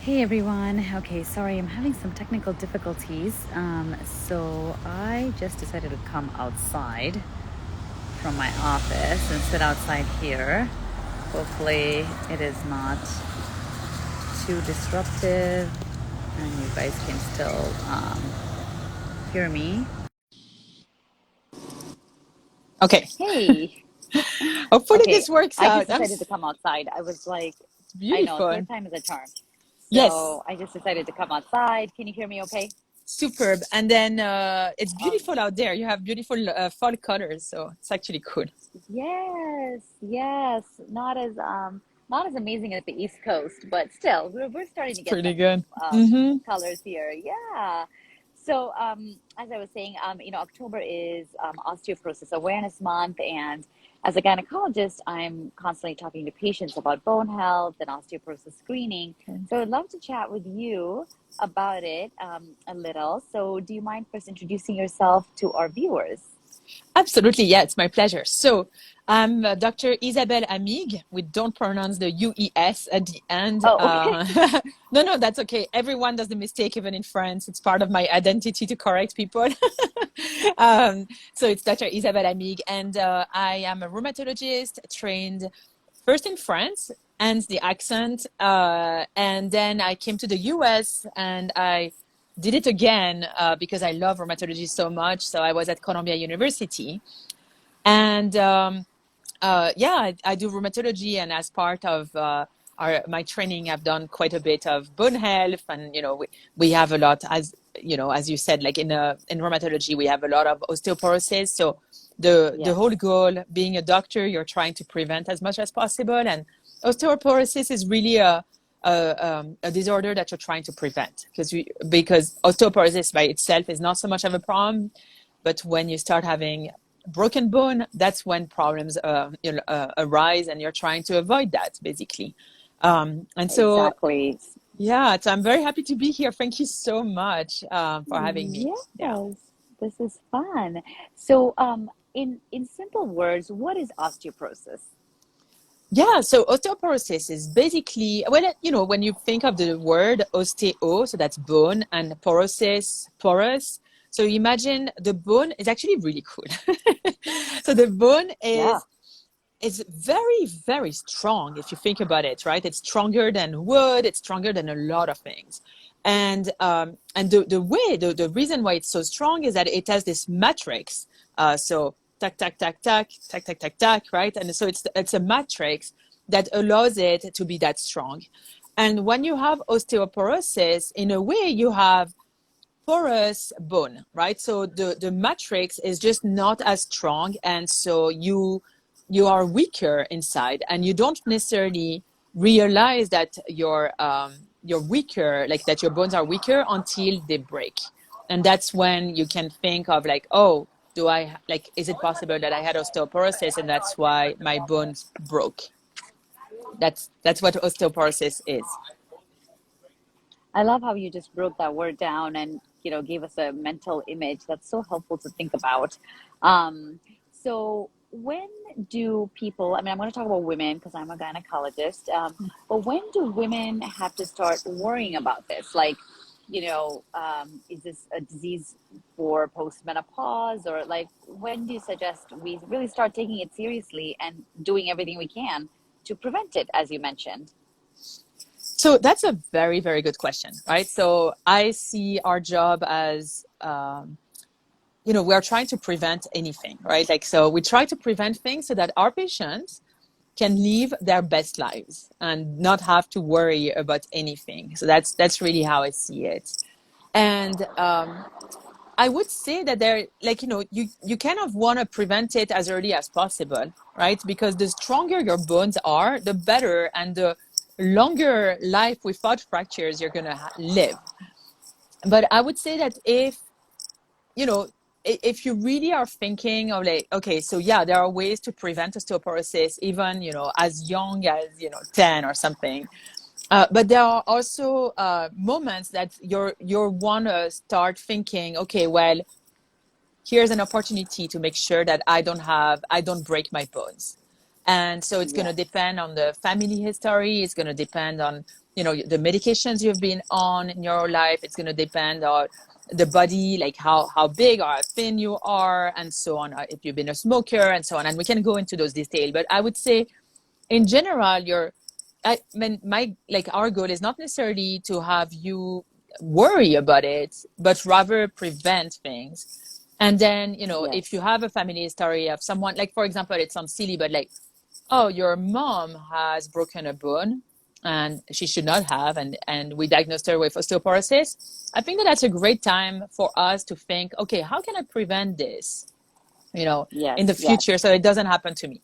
Hey everyone. Okay, sorry, I'm having some technical difficulties. So I just decided to come outside from my office and sit outside here. Hopefully, it is not too disruptive and you guys can still hear me. Okay. Hey, Hopefully okay, this works I just out. decided to come outside. I was like, It's I know, beautiful. third time is a charm. Yes, So I just decided to come outside. Can you hear me okay? superb. And then it's Um, beautiful out there. You have beautiful fall colors, so it's actually cool. Yes, yes. Not as amazing as the East Coast, but still we're starting It's to get pretty some good. Mm-hmm. colors here. Yeah. So as I was saying, October is Osteoporosis Awareness Month, and as a gynecologist, I'm constantly talking to patients about bone health and osteoporosis screening. So I'd love to chat with you about it a little. So do you mind first introducing yourself to our viewers? Absolutely, yeah, it's my pleasure. So I'm Dr. Isabelle Amigues. We don't pronounce the UES at the end. Oh, okay. No, no, that's okay. Everyone does the mistake, even in France. It's part of my identity to correct people. um, so it's Dr. Isabelle Amigues, and I am a rheumatologist trained first in France, and the accent, and then I came to the US and I did it again because I love rheumatology so much. So I was at Columbia University, and yeah, I do rheumatology, and as part of my training, I've done quite a bit of bone health, and we have a lot, as you said, like in rheumatology, we have a lot of osteoporosis. So the Yes. whole goal, being a doctor, you're trying to prevent as much as possible, and osteoporosis is really a disorder that you're trying to prevent because osteoporosis by itself is not so much of a problem, but when you start having broken bone, that's when problems arise, and you're trying to avoid that, basically. And so, Exactly. yeah, so I'm very happy to be here. Thank you so much for having me. Yeah. Yes, this is fun. So, in simple words, what is osteoporosis? Yeah, so osteoporosis is basically, well, when you think of the word osteo, so that's bone, and porosis, porous. So imagine the bone is actually really cool. So the bone Yeah, is very, very strong if you think about it, right? It's stronger than wood, it's stronger than a lot of things. And the reason why it's so strong is that it has this matrix. So tack, tack, tack, tack, tack, tack, tack, tack, right? And so it's a matrix that allows it to be that strong. And when you have osteoporosis, in a way, you have porous bone, right? So the matrix is just not as strong, and so you are weaker inside, and you don't necessarily realize that you're weaker, like that your bones are weaker until they break, and that's when you can think of like, oh, is it possible that I had osteoporosis and that's why my bones broke? That's what osteoporosis is. I love how you just broke that word down and gave us a mental image. That's so helpful to think about. So when do people? I mean, I'm going to talk about women because I'm a gynecologist. But when do women have to start worrying about this? Like, is this a disease for postmenopause, or like when do you suggest we really start taking it seriously and doing everything we can to prevent it, as you mentioned? So that's a very, very good question, right? So I see our job as, we are trying to prevent anything, right? Like, so we try to prevent things so that our patients can live their best lives and not have to worry about anything. So that's really how I see it. And I would say that you kind of want to prevent it as early as possible, right? Because the stronger your bones are, the better, and the longer life without fractures you're going to live. But I would say that you know, if you really are thinking of like, okay, so yeah, there are ways to prevent osteoporosis, even, as young as, 10 or something. But there are also moments that you want to start thinking, okay, well, here's an opportunity to make sure that I don't break my bones. And so it's going to Yes. depend on the family history. It's going to depend on, the medications you've been on in your life. It's going to depend on the body, like how big or how thin you are, and so on. If you've been a smoker and so on. And we can go into those details. But I would say in general, I mean, our goal is not necessarily to have you worry about it, but rather prevent things. And then, if you Yes. have a family history of someone, like, for example, it sounds silly, but like, oh, your mom has broken a bone and she should not have, and we diagnosed her with osteoporosis. I think that that's a great time for us to think, okay, how can I prevent this, in Yes. the Yes. future so it doesn't happen to me?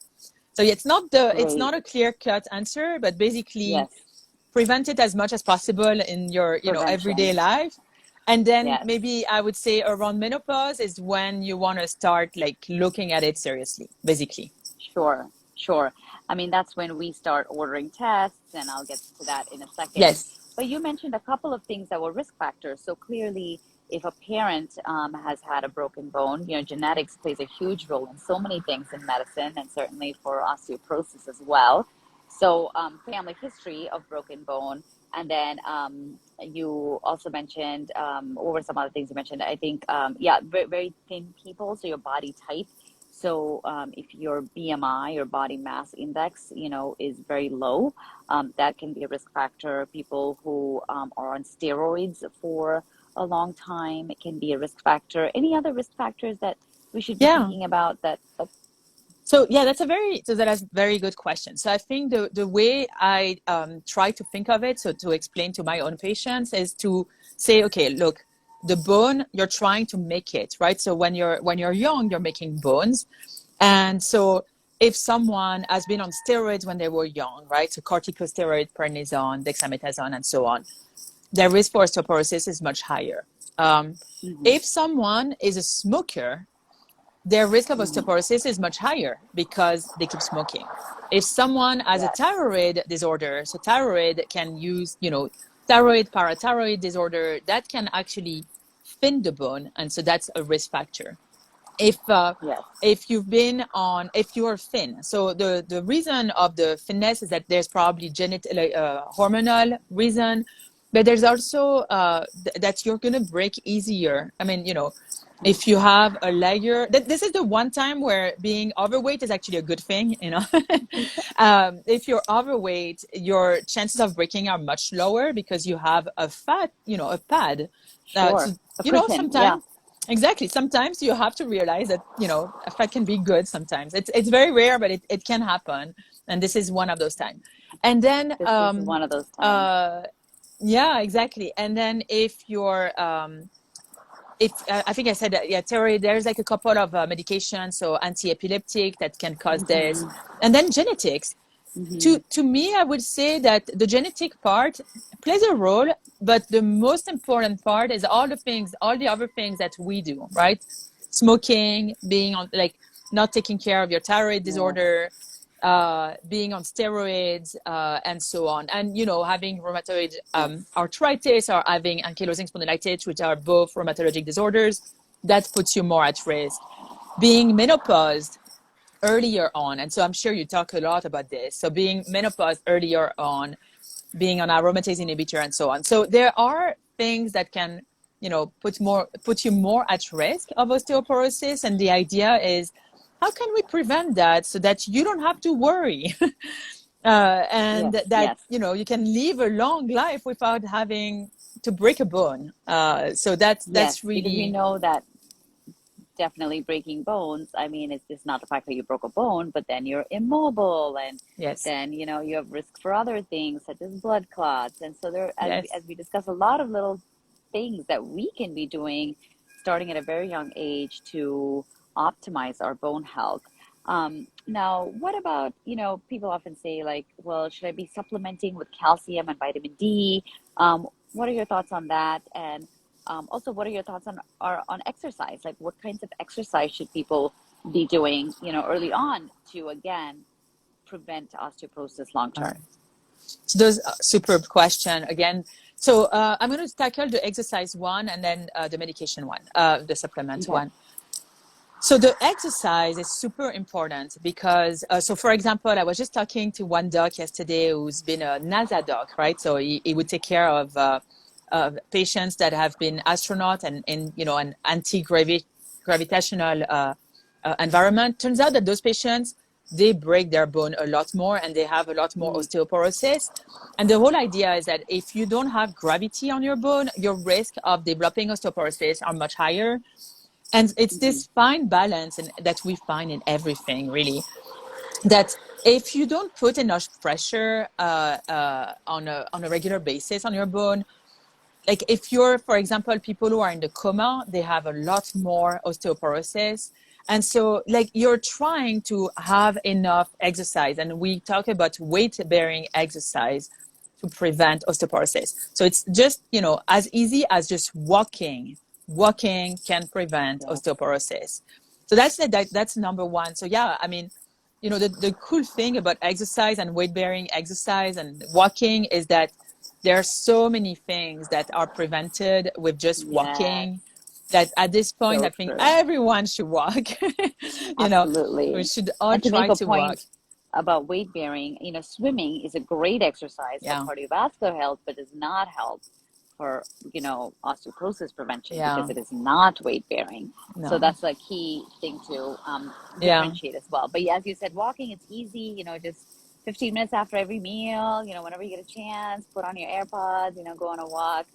So it's Great. not a clear cut answer, but basically Yes. prevent it as much as possible in your, everyday Prevention. life. And then Yes. maybe I would say around menopause is when you want to start like looking at it seriously, basically. Sure, sure. I mean, that's when we start ordering tests, and I'll get to that in a second. Yes. But you mentioned a couple of things that were risk factors. So clearly, if a parent has had a broken bone, genetics plays a huge role in so many things in medicine, and certainly for osteoporosis as well. So, family history of broken bone. And then you also mentioned, what were some other things you mentioned? I think, yeah, very, very thin people, so your body type. So if your BMI or body mass index, is very low, that can be a risk factor. People who are on steroids for a long time, it can be a risk factor. Any other risk factors that we should be Yeah. thinking about that So yeah, that's a very good question. So I think the way I try to think of it, so to explain to my own patients, is to say, okay, look, the bone, you're trying to make it, right? So when you're young, you're making bones, and so if someone has been on steroids when they were young, right? So corticosteroid, prednisone, dexamethasone, and so on, their risk for osteoporosis is much higher. Um, hmm if someone is a smoker, their risk of hmm osteoporosis is much higher because they keep smoking. If someone has a Yes. thyroid disorder, so thyroid can use, thyroid, parathyroid disorder, that can actually thin the bone. And so that's a risk factor. If uh, Yes. if if you are thin, so the reason of the thinness is that there's probably hormonal reason, but there's also that you're gonna break easier. I mean, if you have a layer, this is the one time where being overweight is actually a good thing. If you're overweight, your chances of breaking are much lower because you have a fat, a pad. Sure. So, A cushion. Yeah. sometimes, exactly, sometimes you have to realize that, a fat can be good sometimes. It's very rare, but it can happen. And this is one of those times. And then, This is one of those times. uh, yeah, exactly. And then if I think I said that, yeah, Terry, there's like a couple of medications, so anti-epileptic that can cause this, hmm and then genetics. hmm To me, I would say that the genetic part plays a role, but the most important part is all the other things that we do, right? Smoking, being on, like, not taking care of your thyroid Yes. disorder, being on steroids, and so on, and having rheumatoid Yes. arthritis or having ankylosing spondylitis, which are both rheumatologic disorders, that puts you more at risk. Being menopaused earlier on, and so I'm sure you talk a lot about this. So being menopaused earlier on, being on aromatase inhibitor, and so on. So there are things that can, put you more at risk of osteoporosis, and the idea is, how can we prevent that so that you don't have to worry, and Yes. that Yes. you can live a long life without having to break a bone. So that's Yes. Because we really, know that definitely breaking bones. I mean, it's not the fact that you broke a bone, but then you're immobile, and yes, then you have risk for other things such as blood clots. And so there, yes, as we discuss, a lot of little things that we can be doing starting at a very young age to optimize our bone health. Now, what about, people often say, like, well, should I be supplementing with calcium and vitamin D? What are your thoughts on that? And also, what are your thoughts on exercise? Like, what kinds of exercise should people be doing, early on to again prevent osteoporosis long term? so those superb question again. So I'm going to tackle the exercise one and then the medication one, the supplement Okay. one. So the exercise is super important because, so for example, I was just talking to one doc yesterday who's been a NASA doc, right? So he would take care of patients that have been astronauts and in, you know, an anti-gravitational environment. Turns out that those patients, they break their bone a lot more and they have a lot more Mm, osteoporosis. And the whole idea is that if you don't have gravity on your bone, your risk of developing osteoporosis are much higher. And it's mm-hmm. this fine balance that we find in everything, really, that if you don't put enough pressure on a regular basis on your bone, like if you're, for example, people who are in the coma, they have a lot more osteoporosis. And so like you're trying to have enough exercise, and we talk about weight bearing exercise to prevent osteoporosis. So it's just, you know, as easy as just walking can prevent Yes, osteoporosis. So that's number one. So yeah, I mean, you know, the cool thing about exercise and weight bearing exercise and walking is that there are so many things that are prevented with just yes, walking that at this point, so I think true. everyone should walk. You know, we Absolutely. should all And to try make a to walk. point about weight bearing, swimming is a great exercise for Yeah. cardiovascular health, but does not help for, osteoporosis prevention Yeah. because it is not weight bearing. So No. that's a key thing to Yeah. differentiate as well. But yeah, as you said, walking, it's easy, just 15 minutes after every meal, whenever you get a chance, put on your AirPods, go on a walk.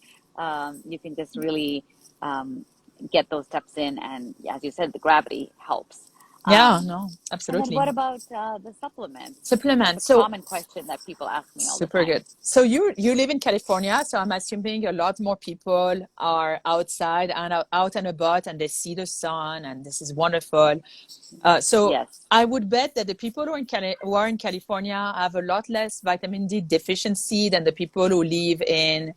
You can just really um, get those steps in. And as you said, the gravity helps. Yeah. Um, No, and then absolutely. what about the supplements? That's a Supplements. So common question that people ask me all the super time. good. So you live in California, so I'm assuming a lot more people are outside and out and about, and they see the sun, and this is wonderful. So Yes. I would bet that the people who are in California have a lot less vitamin D deficiency than the people who live in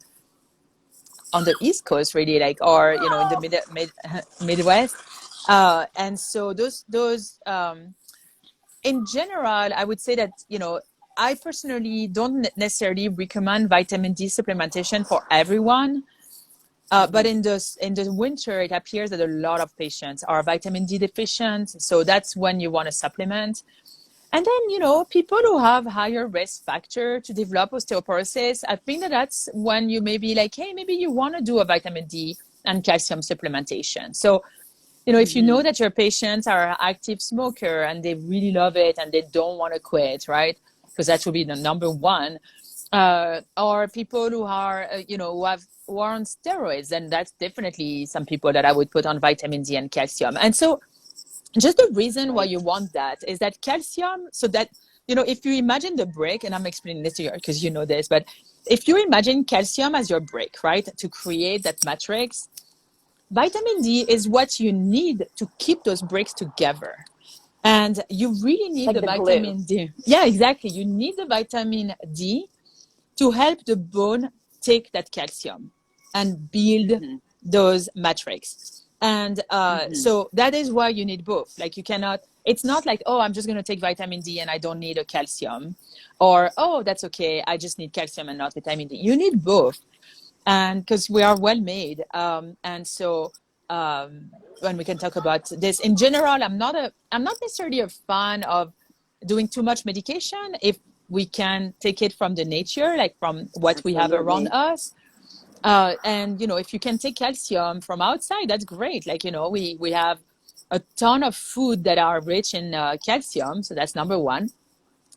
on the East Coast, really, like, or you know, in the Midwest. And so those in general, I would say that, you know, I personally don't necessarily recommend vitamin D supplementation for everyone. But Hmm. in the winter, it appears that a lot of patients are vitamin D deficient. So that's when you want to supplement. And then, you know, people who have higher risk factor to develop osteoporosis, I think that that's when you may be like, hey, maybe you want to do a vitamin D and calcium supplementation. So, you know, if you know Hmm. that your patients are an active smoker and they really love it and they don't want to quit, right? Because that would be the number one. Or people who are, who are on steroids, and that's definitely some people that I would put on vitamin D and calcium. And so just the reason why Right. you want that is that calcium, so that, you know, if you imagine the brick, and I'm explaining this to you because you know this, but if you imagine calcium as your brick, right, to create that matrix, vitamin D is what you need to keep those bricks together. And you really It's need like the the glue. vitamin D. Yeah, exactly. You need the vitamin D to help the bone take that calcium and build Hmm. those matrix. And Hmm. so that is why you need both. Like you cannot, it's not like, oh, I'm just going to take vitamin D and I don't need a calcium. Or, oh, that's okay. I just need calcium and not vitamin D. You need both. And because we are well made. And so when we can talk about this in general, I'm not necessarily a fan of doing too much medication if we can take it from the nature, like from what we have around Absolutely. us. And you know, if you can take calcium from outside, that's great. Like, you know, we have a ton of food that are rich in calcium, so that's number one.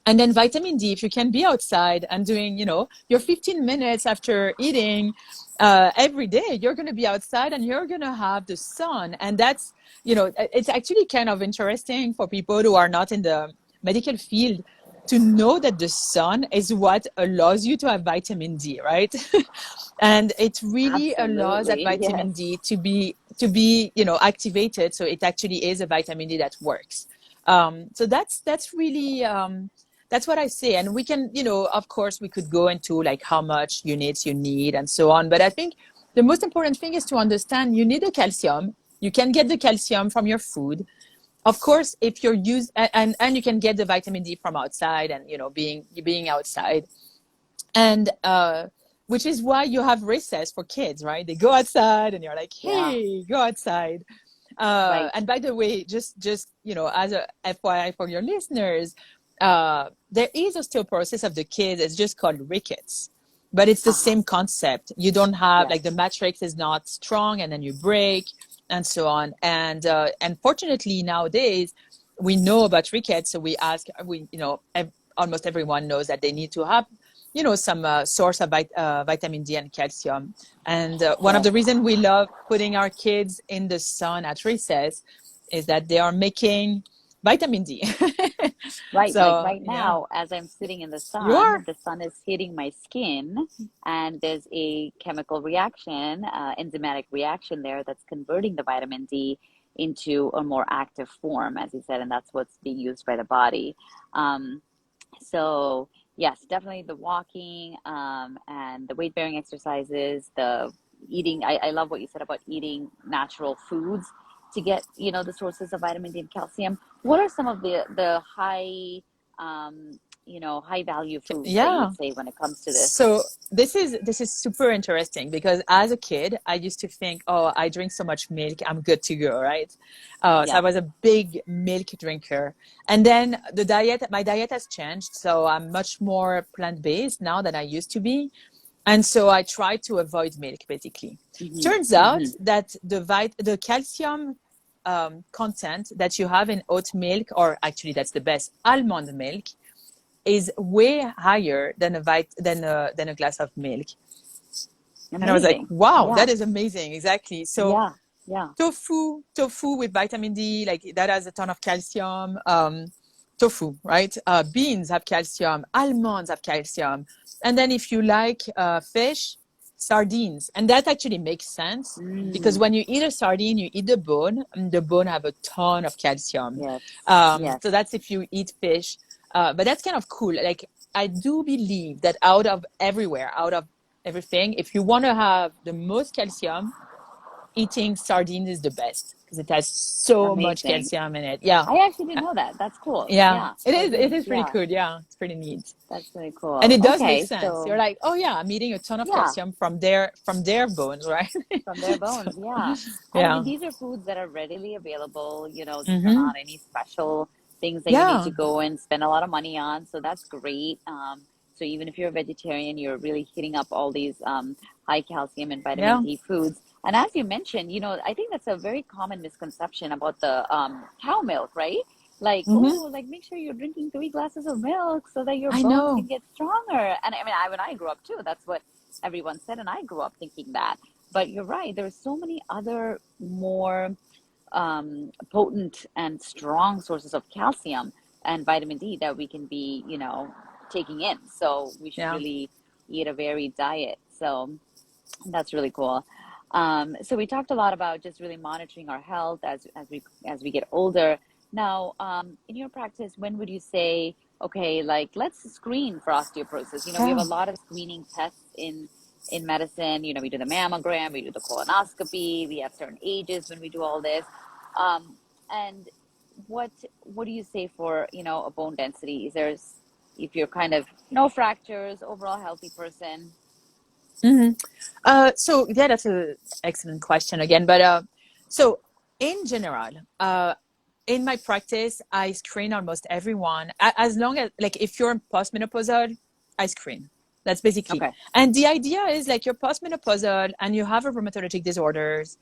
And then vitamin D, if you can be outside and doing, you know, your 15 minutes after eating every day, you're going to be outside and you're going to have the sun. And that's, you know, it's actually kind of interesting for people who are not in the medical field to know that the sun is what allows you to have vitamin D, right? And it really allows that Absolutely. Yes. vitamin D to be, you know, activated. So it actually is a vitamin D that works. So that's really that's what I say. And we can, you know, of course, we could go into like how much units you need and so on. But I think the most important thing is to understand you need the calcium. You can get the calcium from your food. Of course, if you're and you can get the vitamin D from outside and, you know, being outside. And which is why you have recess for kids, right? They go outside and you're like, Yeah. hey, go outside. Right. And by the way, just as a FYI for your listeners, there is osteoporosis of the kids. It's just called rickets, but it's the Uh-huh. same concept. You don't have Yes. like the matrix is not strong, and then you break, and so on. And fortunately nowadays we know about rickets, so we ask almost everyone knows that they need to have some source of vitamin D and calcium. And one of Yes. the reasons we love putting our kids in the sun at recess is that they are making vitamin D. Right, like So right yeah, now, as I'm sitting in you are. the sun is hitting my skin, and there's a chemical reaction, enzymatic reaction there that's converting the vitamin D into a more active form, as you said, and that's what's being used by the body. Um, so yes, definitely the walking, and the weight bearing exercises, the eating. I love what you said about eating natural foods to get, the sources of vitamin D and calcium. What are some of the high, high value foods that you Yeah. would say when it comes to this? So this is super interesting because as a kid, I used to think, oh, I drink so much milk, I'm good to go, right? So I Yeah. was a big milk drinker, and then my diet has changed, so I'm much more plant-based now than I used to be, and so I try to avoid milk basically. Hmm. Turns out Hmm. that the calcium content that you have in oat milk, or actually that's the best, almond milk, is way higher than a glass of milk. And I was like, Amazing. wow, Yeah. that is amazing. Exactly. So Yeah. Yeah. tofu with vitamin D, like that has a ton of calcium. Tofu, right? Beans have calcium, almonds have calcium. And then if you like fish, sardines. And that actually makes sense because Mm. when you eat a sardine, you eat the bone, and the bone have a ton of calcium. Yes. So Yes. that's if you eat fish. But that's kind of cool. Like I do believe that out of everything, if you want to have the most calcium, eating sardines is the best because it has so much Amazing. calcium in it. Yeah. I actually didn't know that. That's cool. Yeah, Yeah. it is. It Sardines. is pretty Yeah. good. Yeah, it's pretty neat, That's really and cool. it does make Okay, sense. You're so like, oh yeah, I'm eating a ton of yeah, calcium from their bones, right? from their So, bones, yeah. And I mean, yeah. these are foods that are readily available. These are Mm-hmm. not any special things that you need Yeah. to go and spend a lot of money on. So that's great. So even if you're a vegetarian, you're really hitting up all these high calcium and vitamin Yeah. D foods. And as you mentioned, I think that's a very common misconception about the cow milk, right? Like, Mm-hmm. oh, like make sure you're drinking 3 glasses of milk so that your I bones know. can get stronger. And I mean, when I grew up too, that's what everyone said, and I grew up thinking that. But you're right, there's so many other more potent and strong sources of calcium and vitamin D that we can be, taking in. So we should Yeah. really eat a varied diet. So that's really cool. So we talked a lot about just really monitoring our health as we get older. Now, in your practice, when would you say, okay, like let's screen for osteoporosis? We have Yeah. a lot of screening tests in medicine. We do the mammogram, we do the colonoscopy. We have certain ages when we do all this. And what do you say for a bone density? If you're kind of no fractures, overall healthy person? Mm-hmm. So yeah, that's an excellent question again. But so in general, in my practice, I screen almost everyone. As long as, like, if you're postmenopausal, I screen. That's basically. Okay. And the idea is like you're postmenopausal and you have a rheumatologic disorders,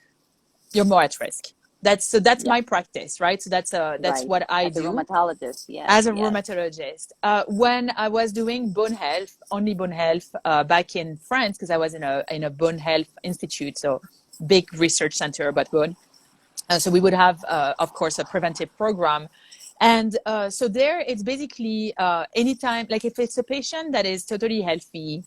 you're more at risk. That's Yeah. my practice, right? So that's Right. what I As a do rheumatologist, yes, as a yes. rheumatologist. When I was doing bone health, only bone health, back in France, because I was in a bone health institute, so big research center about bone. So we would have, of course, a preventive program. And so there, it's basically anytime, like if it's a patient that is totally healthy,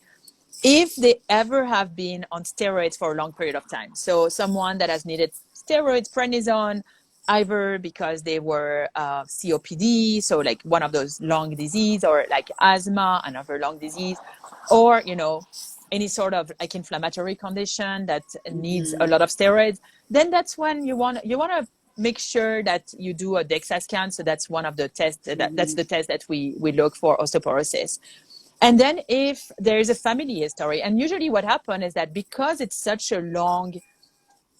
if they ever have been on steroids for a long period of time. So someone that has needed steroids, prednisone, either because they were COPD, so like one of those lung disease, or like asthma, another lung disease, or any sort of like inflammatory condition that needs a Hmm. lot of steroids, then that's when you want to make sure that you do a DEXA scan. So that's one of the tests that's Hmm. the test that we look for osteoporosis. And then if there is a family history, and usually what happens is that because it's such a long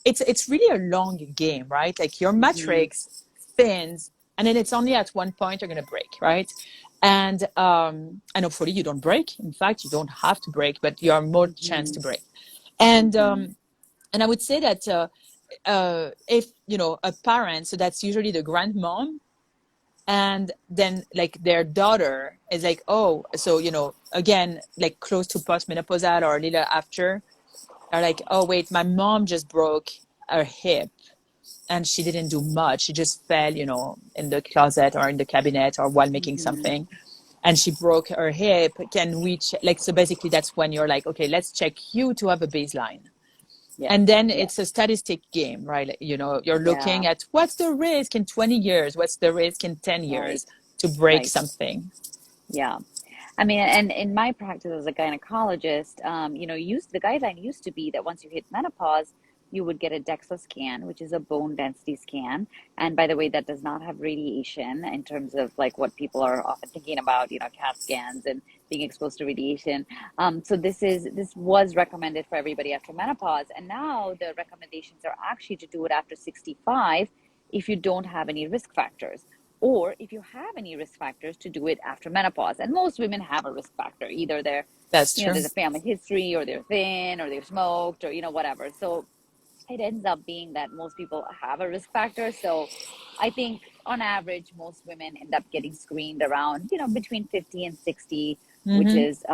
it's really a long game, right? Like your Mm-hmm. matrix thins, and then it's only at one point you're going to break, right? And hopefully you don't break. In fact, you don't have to break, but you are more chance Mm-hmm. to break. And Mm-hmm. I would say that if a parent, so that's usually the grandmom, and then like their daughter is like, oh, so again, like close to postmenopausal or a little after, are like, oh wait, my mom just broke her hip and she didn't do much. She just fell, in the closet or in the cabinet or while making Mm-hmm. something, and she broke her hip. Can we like, so basically that's when you're like, okay, let's check you to have a baseline. Yes. And then Yes. it's a statistic game, right? Like, you're Yeah. looking at what's the risk in 20 years, what's the risk in 10 Right. years to break Right. something. Yeah. I mean, and in my practice as a gynecologist, the guideline used to be that once you hit menopause, you would get a DEXA scan, which is a bone density scan. And by the way, that does not have radiation in terms of like what people are often thinking about, CAT scans and being exposed to radiation. So this was recommended for everybody after menopause, and now the recommendations are actually to do it after 65 if you don't have any risk factors, or if you have any risk factors, to do it after menopause. And most women have a risk factor. Either That's true. there's a family history, or they're thin, or they've smoked, or, whatever. So it ends up being that most people have a risk factor. So I think on average, most women end up getting screened around, between 50 and 60, which Mm-hmm. is,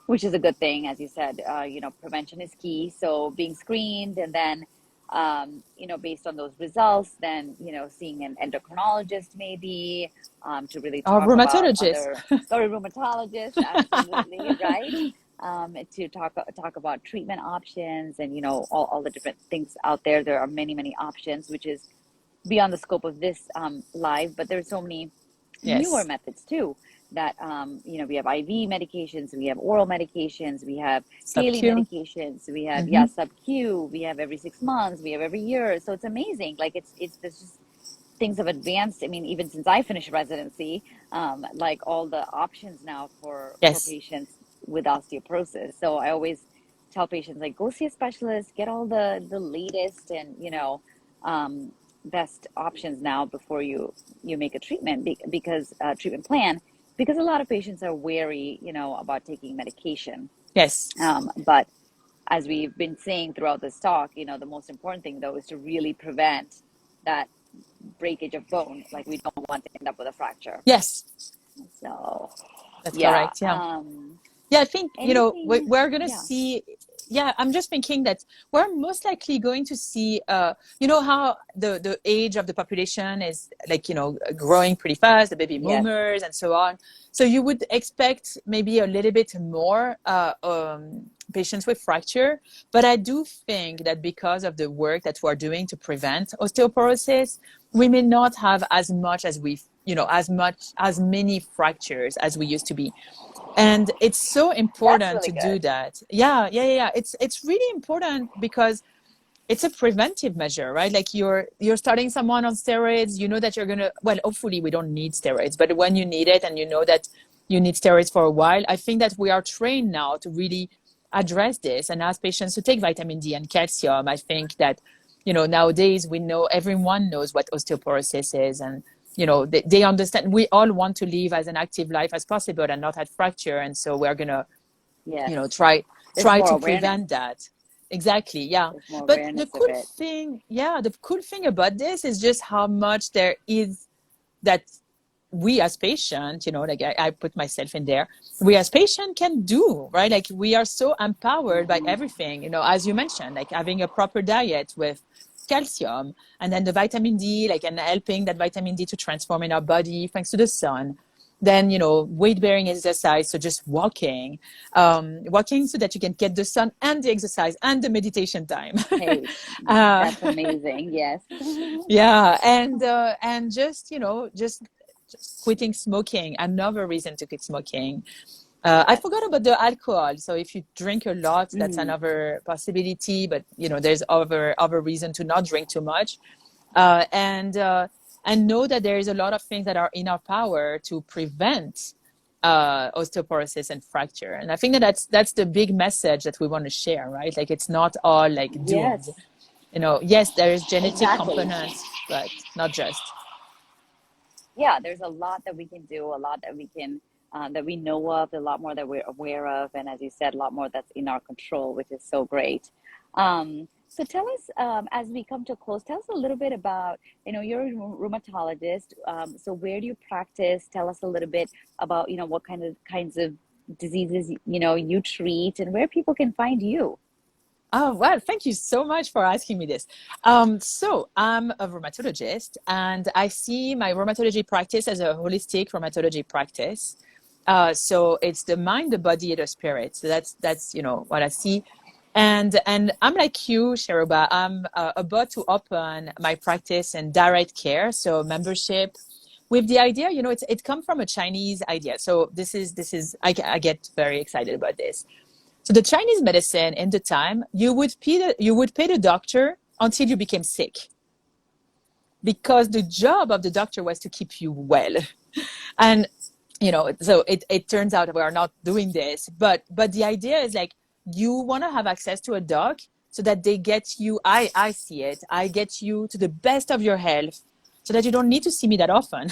which is a good thing. As you said, prevention is key. So being screened, and then, based on those results, then, seeing an endocrinologist maybe, to really Or talk about rheumatologist. other, or a rheumatologist, absolutely, right? To talk about treatment options, and, all the different things out there. There are many, many options, which is beyond the scope of this live, but there's so many newer Yes. methods too, that we have IV medications, we have oral medications, we have daily Sub-Q. medications, we have, Mm-hmm. sub Q, we have every 6 months, we have every year. So it's amazing. Like it's there's just things have advanced. I mean, even since I finished residency, like all the options now for Yes. patients with osteoporosis. So I always tell patients, like, go see a specialist, get all the latest and, um, best options now before you make a treatment, because treatment plan, because a lot of patients are wary, about taking medication. Yes. But as we've been saying throughout this talk, the most important thing though is to really prevent that breakage of bone. Like, we don't want to end up with a fracture. Yes. So That's yeah. correct. Yeah. Yeah, I think, Anything. we're going to Yeah. see. Yeah, I'm just thinking that we're most likely going to see, how the age of the population is like, growing pretty fast, the baby Yes. boomers and so on. So you would expect maybe a little bit more patients with fracture. But I do think that because of the work that we're doing to prevent osteoporosis, we may not have as much as as many fractures as we used to be. And it's so That's important really to do good. that. Yeah. It's really important because it's a preventive measure, right? Like you're starting someone on steroids, you know that you're gonna, well, hopefully we don't need steroids, but when you need it and you know that you need steroids for a while, I think that we are trained now to really address this and ask patients to take vitamin D and calcium. I think that, nowadays we know, everyone knows what osteoporosis is, and they understand. We all want to live as an active life as possible and not have fracture, and so we're gonna, Yes. try There's more to awareness. prevent that. Exactly, yeah. There's more But the awareness of cool it. thing, yeah, the cool thing about this is just how much there is that we as patients, like I put myself in there, we as patients can do, right? Like we are so empowered by Hmm. everything, as you mentioned, like having a proper diet with calcium, and then the vitamin D, like, and helping that vitamin D to transform in our body thanks to the sun. Then, weight bearing exercise. So just walking so that you can get the sun and the exercise and the meditation time. Hey, uh, that's amazing. Yes. yeah. And just quitting smoking, another reason to quit smoking. I Yes. forgot about the alcohol. So if you drink a lot, that's Mm. another possibility. But there's other reason to not drink too much, uh, and uh, and know that there is a lot of things that are in our power to prevent osteoporosis and fracture. And I think that that's the big message that we want to share, right? Like it's not all like Yes. doomed. Yes, there is genetic Exactly. component, but not just. Yeah, there's a lot that we can do, a lot that we can that we know of, a lot more that we're aware of, and as you said, a lot more that's in our control, which is so great. So tell us, as we come to a close, tell us a little bit about, you're a rheumatologist. So where do you practice? Tell us a little bit about, what kinds of diseases, you treat, and where people can find you. Oh, well, thank you so much for asking me this. So I'm a rheumatologist, and I see my rheumatology practice as a holistic rheumatology practice. So it's the mind, the body, and the spirit. So that's what I see. And I'm like you, Sheruba. I'm about to open my practice in direct care, so membership, with the idea. It come from a Chinese idea. So I get very excited about this. So the Chinese medicine in the time, you would pay the doctor until you became sick, because the job of the doctor was to keep you well. And so it turns out we are not doing this, but the idea is like, you want to have access to a doc so that they get you. I see it. I get you to the best of your health, so that you don't need to see me that often.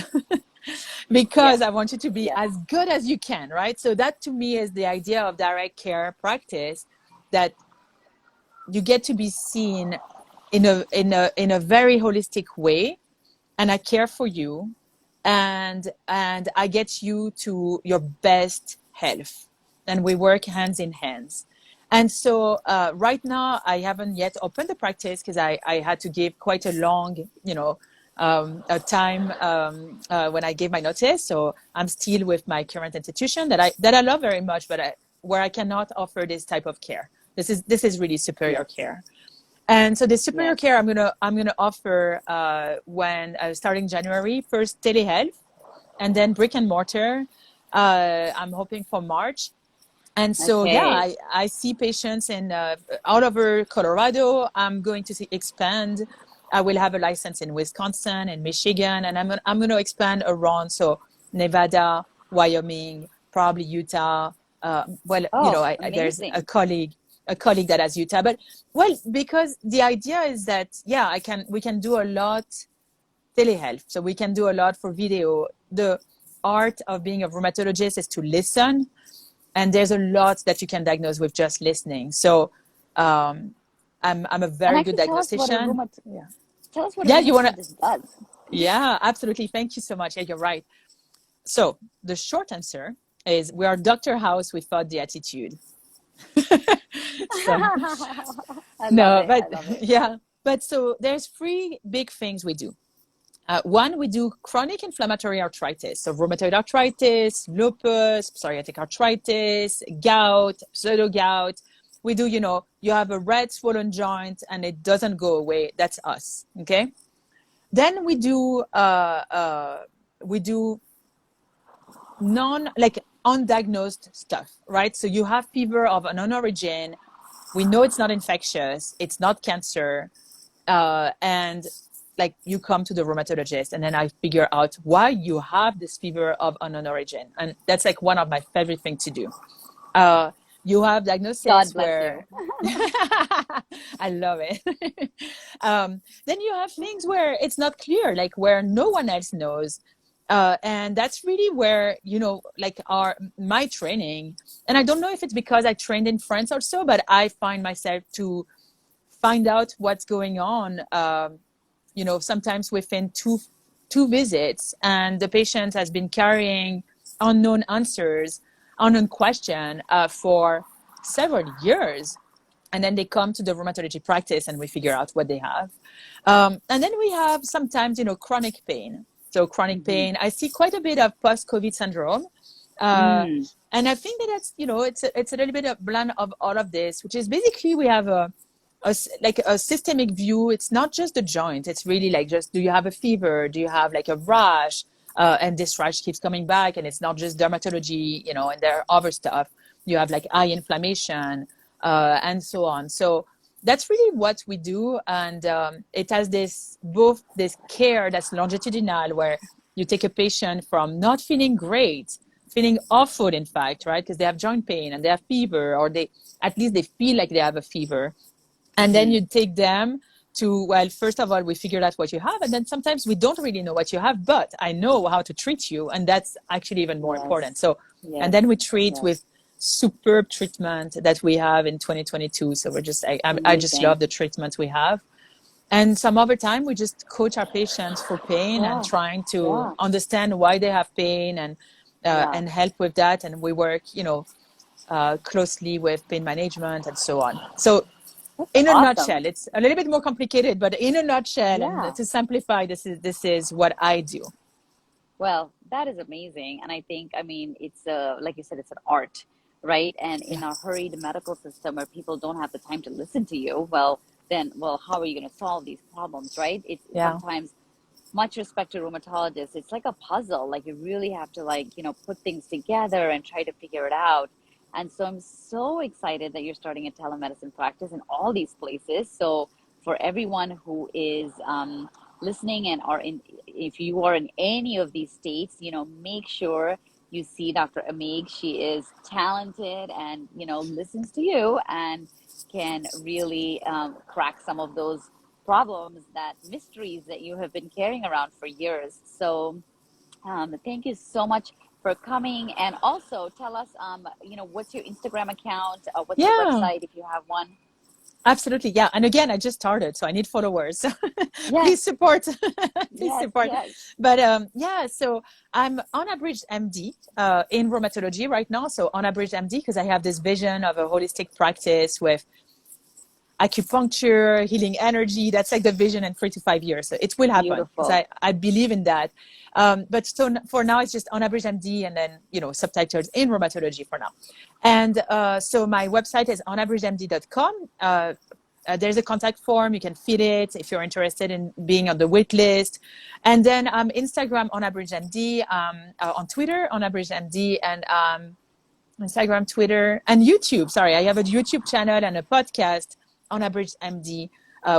Because Yes, I want you to be yes. as good as you can, right? So that to me is the idea of direct care practice, that you get to be seen in a very holistic way, and I care for you, and I get you to your best health, and we work hands in hands. And so right now I haven't yet opened the practice, because I had to give quite a long, a time when I gave my notice. So I'm still with my current institution that I love very much, but where I cannot offer this type of care. This is really superior Yes, care. And so the superior yes. care I'm gonna offer when starting January, first telehealth, and then brick and mortar. I'm hoping for March. And so yeah, Okay. I see patients in all over Colorado. I'm going to expand. I will have a license in Wisconsin and Michigan, and I'm gonna expand around. So Nevada, Wyoming, probably Utah. Well, Oh, there's a amazing. colleague that has Utah, but well, because the idea is that yeah, we can do a lot telehealth, so we can do a lot for video. The art of being a rheumatologist is to listen, and there's a lot that you can diagnose with just listening. So um, I'm a And very good actually, diagnostician. Yeah. tell us what a Yeah, you wanna? rheumatologist does. Yeah, absolutely. Thank you so much. Yeah, you're right. So the short answer is, we are Dr. House without the attitude. So I love no, it. but I love it. yeah, but so there's three big things we do. One, we do chronic inflammatory arthritis, so rheumatoid arthritis, lupus, psoriatic arthritis, gout, pseudo gout. We do, you have a red swollen joint and it doesn't go away. That's us. Okay. Then we do non like undiagnosed stuff, right? So you have fever of unknown origin. We know it's not infectious. It's not cancer. And like, you come to the rheumatologist, and then I figure out why you have this fever of unknown origin. And that's like one of my favorite things to do. Uh, you have God diagnosis bless you. where I love it. Then you have things where it's not clear, like where no one else knows. And that's really where, like my training, and I don't know if it's because I trained in France or so, but I find myself to find out what's going on, sometimes within two visits, and the patient has been carrying unknown answers, unknown question for several years. And then they come to the rheumatology practice, and we figure out what they have. And then we have sometimes, chronic pain. So chronic Hmm. pain, I see quite a bit of post-COVID syndrome. Uh, Mm. and I think that it's a little bit of blend of all of this, which is basically we have like a systemic view. It's not just the joint. It's really like, just, do you have a fever? Do you have like a rash? And this rash keeps coming back, and it's not just dermatology, and there are other stuff. You have like eye inflammation, and so on. So that's really what we do. And it has both this care that's longitudinal, where you take a patient from not feeling great, feeling awful, in fact, right? Because they have joint pain and they have fever, or at least they feel like they have a fever, and then Hmm. you take them to, well, first of all, we figured out what you have, and then sometimes we don't really know what you have, but I know how to treat you, and that's actually even more important. Yes. So, and Yes. then we treat Yes. with superb treatment that we have in 2022. So we're just, I just Amazing. love the treatment we have. And some other time we just coach our patients for pain and Yeah. trying to Yeah. understand why they have pain Yeah. and help with that. And we work, closely with pain management and so on. So That's in a awesome. nutshell, it's a little bit more complicated, but in a nutshell, and Yeah. to simplify, this is what I do. Well, that is amazing. And I think, I mean, it's like you said, it's an art, right? And Yeah, in a hurried medical system where people don't have the time to listen to you, well, then, well, how are you going to solve these problems, right? It's yeah, sometimes, much respect to rheumatologists, it's like a puzzle. Like you really have to, like, put things together and try to figure it out. And so I'm so excited that you're starting a telemedicine practice in all these places. So for everyone who is listening and are in, if you are in any of these states, make sure you see Dr. Amigues. She is talented and, listens to you and can really crack some of those problems, that mysteries that you have been carrying around for years. So thank you so much for coming. And also tell us, what's your Instagram account? What's your yeah. website if you have one? Absolutely, yeah. And again, I just started, so I need followers. So please Yes, support, please yes, support. yes. But yeah, so I'm on Abridged MD in rheumatology right now. So on Abridged MD because I have this vision of a holistic practice with acupuncture, healing energy. That's like the vision in 3 to 5 years. So it will happen because Beautiful. I believe in that. But so for now, it's just on Average MD and then, subtitles in rheumatology for now. And so my website is onaveragemd.com. There's a contact form. You can fill it if you're interested in being on the wait list. And then Instagram on Average MD, on Twitter on Average MD, and Instagram, Twitter, and YouTube. Sorry, I have a YouTube channel and a podcast on Average MD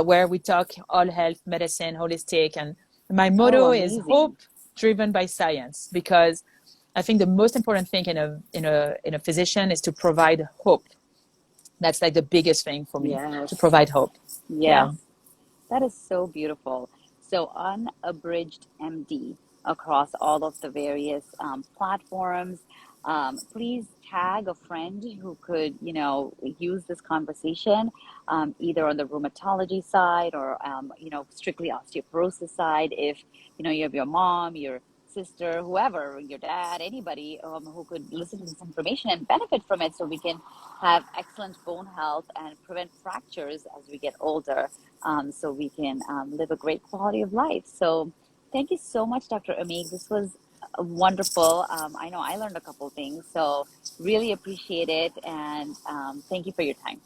where we talk all health, medicine, holistic. And my Oh, motto is amazing. hope driven by science, because I think the most important thing in a physician is to provide hope. That's like the biggest thing for me, to Yes, provide hope. yes. Yeah. That is so beautiful. So, unabridged MD across all of the various platforms. Please tag a friend who could, use this conversation, either on the rheumatology side or, strictly osteoporosis side. If, you have your mom, your sister, whoever, your dad, anybody who could listen to this information and benefit from it so we can have excellent bone health and prevent fractures as we get older, so we can live a great quality of life. So thank you so much, Dr. Amig. This was wonderful. I know I learned a couple things, so really appreciate it. And thank you for your time.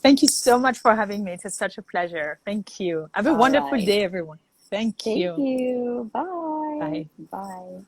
Thank you so much for having me. It was such a pleasure. Thank you. Have a All wonderful right. day, everyone. Thank Thank you. you. Bye. Bye. Bye.